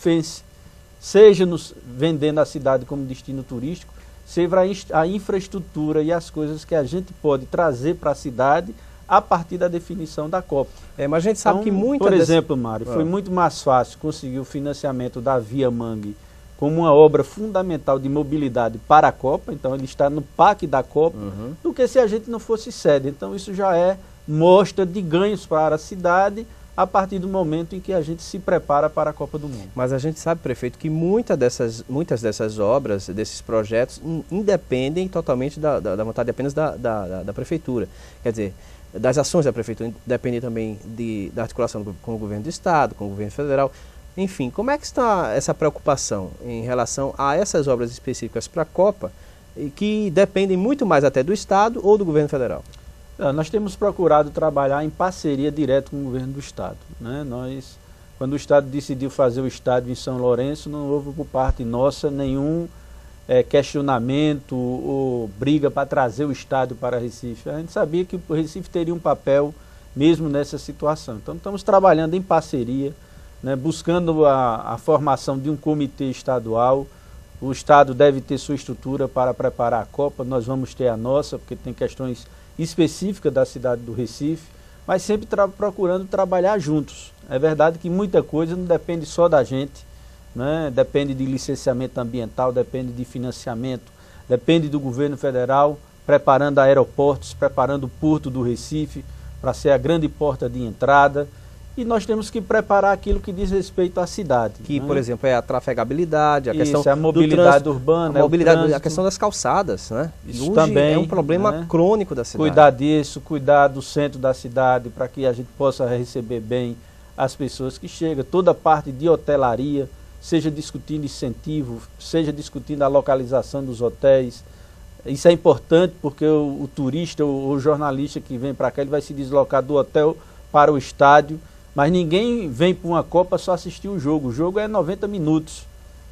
recifense, seja nos vendendo a cidade como destino turístico, seja a infraestrutura e as coisas que a gente pode trazer para a cidade a partir da definição da Copa. Mas a gente sabe então, que muita por exemplo, Mário, foi muito mais fácil conseguir o financiamento da Via Mangue como uma obra fundamental de mobilidade para a Copa, então ele está no PAC da Copa, do que se a gente não fosse sede. Então isso já é mostra de ganhos para a cidade a partir do momento em que a gente se prepara para a Copa do Mundo. Mas a gente sabe, prefeito, que muitas dessas obras, desses projetos, independem totalmente da vontade apenas da Prefeitura. Quer dizer, das ações da Prefeitura, depende também da articulação com o Governo do Estado, com o Governo Federal. Enfim, como é que está essa preocupação em relação a essas obras específicas para a Copa, que dependem muito mais até do Estado ou do Governo Federal? Nós temos procurado trabalhar em parceria direto com o Governo do Estado, né? Quando o Estado decidiu fazer o estádio em São Lourenço, não houve por parte nossa nenhum questionamento ou briga para trazer o estádio para Recife. A gente sabia que o Recife teria um papel mesmo nessa situação. Então estamos trabalhando em parceria, né, buscando a formação de um comitê estadual. O Estado deve ter sua estrutura para preparar a Copa, nós vamos ter a nossa, porque tem questões específicas da cidade do Recife, mas sempre procurando trabalhar juntos. É verdade que muita coisa não depende só da gente, né? Depende de licenciamento ambiental, depende de financiamento, depende do governo federal, preparando aeroportos, preparando o porto do Recife para ser a grande porta de entrada. E nós temos que preparar aquilo que diz respeito à cidade. Que, por exemplo, é a trafegabilidade, a questão a mobilidade urbana, a questão das calçadas, né? Isso hoje também é um problema crônico da cidade. Cuidar disso, cuidar do centro da cidade, para que a gente possa receber bem as pessoas que chegam. Toda a parte de hotelaria, seja discutindo incentivo, seja discutindo a localização dos hotéis. Isso é importante porque o turista, o jornalista que vem para cá, ele vai se deslocar do hotel para o estádio. Mas ninguém vem para uma Copa só assistir o jogo. O jogo é 90 minutos.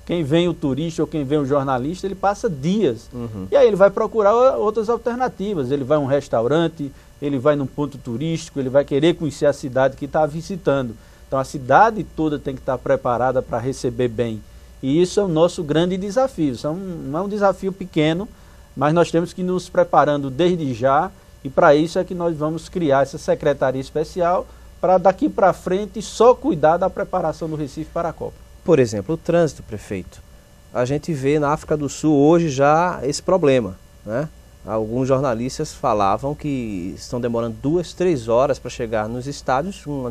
Quem vem o turista ou quem vem o jornalista, ele passa dias. E aí ele vai procurar outras alternativas. Ele vai a um restaurante, ele vai num ponto turístico, ele vai querer conhecer a cidade que está visitando. Então a cidade toda tem que estar preparada para receber bem. E isso é o nosso grande desafio. Isso não é um desafio pequeno, mas nós temos que ir nos preparando desde já. E para isso é que nós vamos criar essa secretaria especial, para daqui para frente só cuidar da preparação do Recife para a Copa. Por exemplo, o trânsito, prefeito. A gente vê na África do Sul hoje já esse problema, né? Alguns jornalistas falavam que estão demorando 2, 3 horas para chegar nos estádios, uma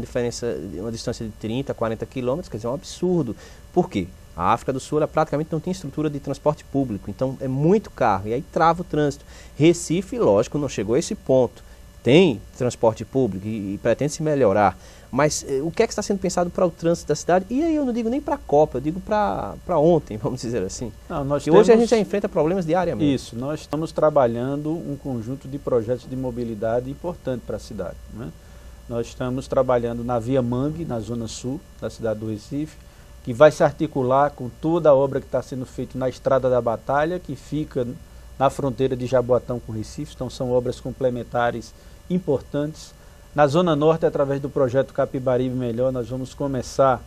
distância de 30, 40 quilômetros, quer dizer, é um absurdo. Por quê? A África do Sul ela praticamente não tem estrutura de transporte público, então é muito carro, e aí trava o trânsito. Recife, lógico, não chegou a esse ponto. Tem transporte público e pretende se melhorar, mas o que é que está sendo pensado para o trânsito da cidade? E aí eu não digo nem para a Copa, eu digo para ontem, vamos dizer assim. Hoje a gente já enfrenta problemas diariamente. Isso, nós estamos trabalhando um conjunto de projetos de mobilidade importante para a cidade, né? Nós estamos trabalhando na Via Mangue, na zona sul da cidade do Recife, que vai se articular com toda a obra que está sendo feita na Estrada da Batalha, que fica na fronteira de Jaboatão com Recife. Então são obras complementares importantes. Na Zona Norte, através do projeto Capibaribe Melhor, nós vamos começar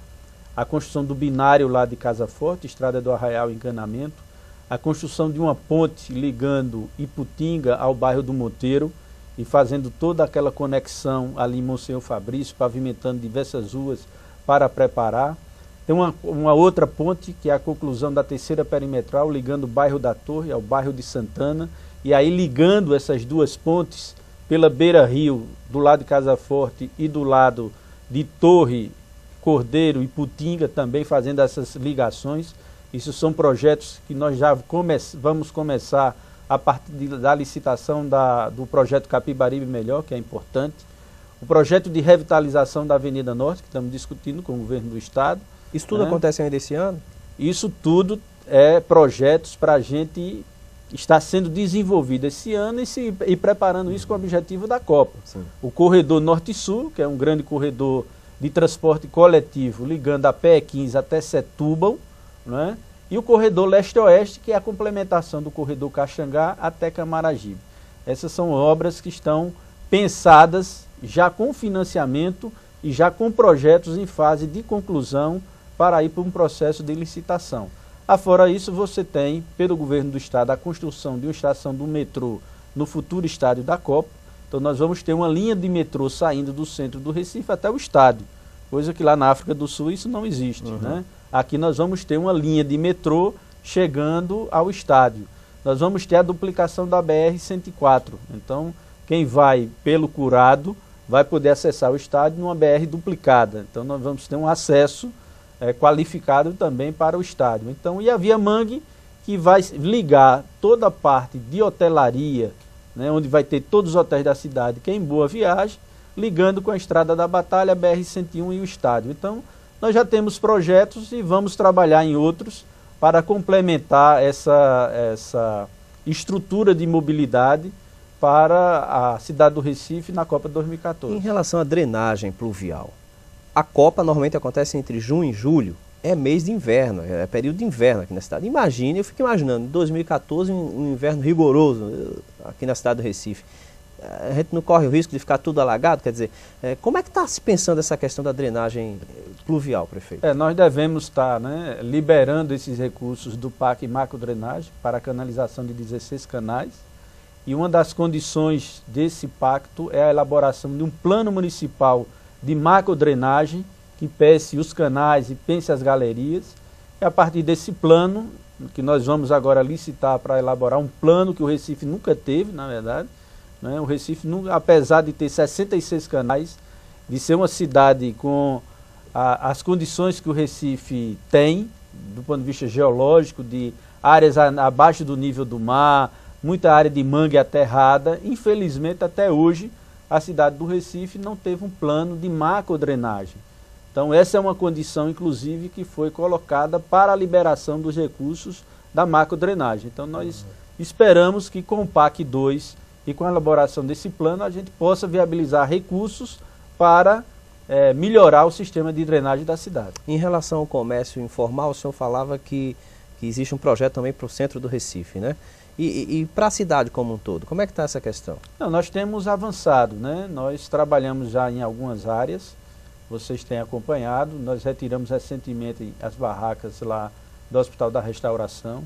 a construção do binário lá de Casa Forte, Estrada do Arraial e Encanamento, a construção de uma ponte ligando Iputinga ao bairro do Monteiro e fazendo toda aquela conexão ali em Monsenhor Fabrício, pavimentando diversas ruas para preparar. Tem uma outra ponte, que é a conclusão da terceira perimetral, ligando o bairro da Torre ao bairro de Santana, e aí ligando essas duas pontes pela beira-rio, do lado de Casa Forte e do lado de Torre, Cordeiro e Putinga, também fazendo essas ligações. Isso são projetos que nós já vamos começar a partir da licitação do projeto Capibaribe Melhor, que é importante. O projeto de revitalização da Avenida Norte, que estamos discutindo com o governo do Estado. Isso tudo acontece ainda esse ano? Isso tudo é projetos para a gente estar sendo desenvolvido esse ano e preparando isso com o objetivo da Copa. Sim. O corredor Norte-Sul, que é um grande corredor de transporte coletivo, ligando a PE 15 até Setúbal, né? E o corredor Leste-Oeste, que é a complementação do corredor Caxangá até Camaragibe. Essas são obras que estão pensadas já com financiamento e já com projetos em fase de conclusão para ir para um processo de licitação. Afora isso, você tem, pelo governo do estado, a construção de uma estação do metrô no futuro estádio da Copa. Então nós vamos ter uma linha de metrô saindo do centro do Recife até o estádio, coisa que lá na África do Sul isso não existe. Né? Aqui nós vamos ter uma linha de metrô chegando ao estádio. Nós vamos ter a duplicação da BR-104. Então, quem vai pelo Curado vai poder acessar o estádio numa BR duplicada. Então, nós vamos ter um acesso qualificado também para o estádio. Então, e a Via Mangue, que vai ligar toda a parte de hotelaria, né, onde vai ter todos os hotéis da cidade, que é em Boa Viagem, ligando com a Estrada da Batalha, a BR-101 e o estádio. Então, nós já temos projetos e vamos trabalhar em outros para complementar essa estrutura de mobilidade para a cidade do Recife na Copa 2014. Em relação à drenagem pluvial, a Copa normalmente acontece entre junho e julho, é mês de inverno, é período de inverno aqui na cidade. Imagine, eu fico imaginando, em 2014 um inverno rigoroso aqui na cidade do Recife. A gente não corre o risco de ficar tudo alagado? Quer dizer, como é que está se pensando essa questão da drenagem pluvial, prefeito? Nós devemos estar liberando esses recursos do PAC Macrodrenagem para a canalização de 16 canais. E uma das condições desse pacto é a elaboração de um plano municipal de macrodrenagem que pense os canais e pense as galerias. E a partir desse plano, que nós vamos agora licitar para elaborar um plano que o Recife nunca teve, na verdade, o Recife, apesar de ter 66 canais, de ser uma cidade com as condições que o Recife tem, do ponto de vista geológico, de áreas abaixo do nível do mar, muita área de mangue aterrada, infelizmente até hoje a cidade do Recife não teve um plano de macrodrenagem. Então essa é uma condição, inclusive, que foi colocada para a liberação dos recursos da macrodrenagem. Então nós esperamos que com o PAC 2 e com a elaboração desse plano a gente possa viabilizar recursos para melhorar o sistema de drenagem da cidade. Em relação ao comércio informal, o senhor falava que existe um projeto também para o centro do Recife, né? E para a cidade como um todo, como é que está essa questão? Não, nós temos avançado, né? Nós trabalhamos já em algumas áreas, vocês têm acompanhado, nós retiramos recentemente as barracas lá do Hospital da Restauração.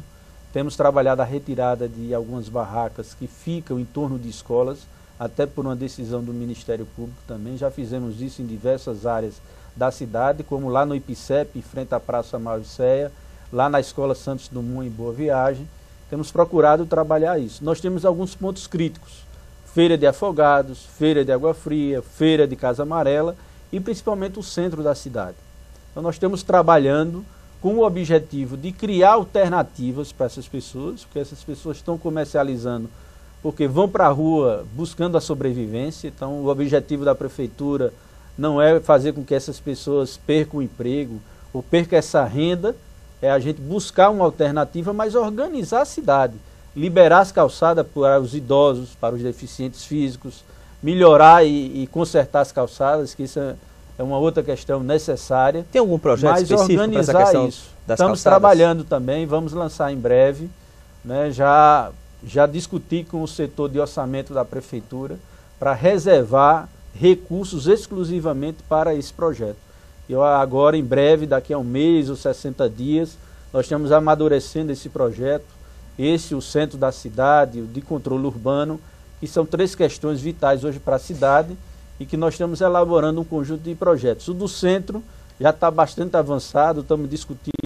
Temos trabalhado a retirada de algumas barracas que ficam em torno de escolas, até por uma decisão do Ministério Público também. Já fizemos isso em diversas áreas da cidade, como lá no IPCEP, em frente à Praça Mauricéia, lá na Escola Santos Dumont, em Boa Viagem. Temos procurado trabalhar isso. Nós temos alguns pontos críticos: Feira de Afogados, Feira de Água Fria, Feira de Casa Amarela e principalmente o centro da cidade. Então nós estamos trabalhando com o objetivo de criar alternativas para essas pessoas, porque essas pessoas estão comercializando, porque vão para a rua buscando a sobrevivência. Então o objetivo da prefeitura não é fazer com que essas pessoas percam o emprego ou percam essa renda, é a gente buscar uma alternativa, mas organizar a cidade, liberar as calçadas para os idosos, para os deficientes físicos, melhorar e consertar as calçadas, que isso é uma outra questão necessária. Tem algum projeto específico para essa questão isso. das Estamos calçadas? trabalhando também, vamos lançar em breve, né? Já discuti com o setor de orçamento da prefeitura para reservar recursos exclusivamente para esse projeto. Eu agora, em breve, daqui a um mês ou 60 dias, nós estamos amadurecendo esse projeto, o centro da cidade, o de controle urbano, que são 3 questões vitais hoje para a cidade e que nós estamos elaborando um conjunto de projetos. O do centro já está bastante avançado, estamos discutindo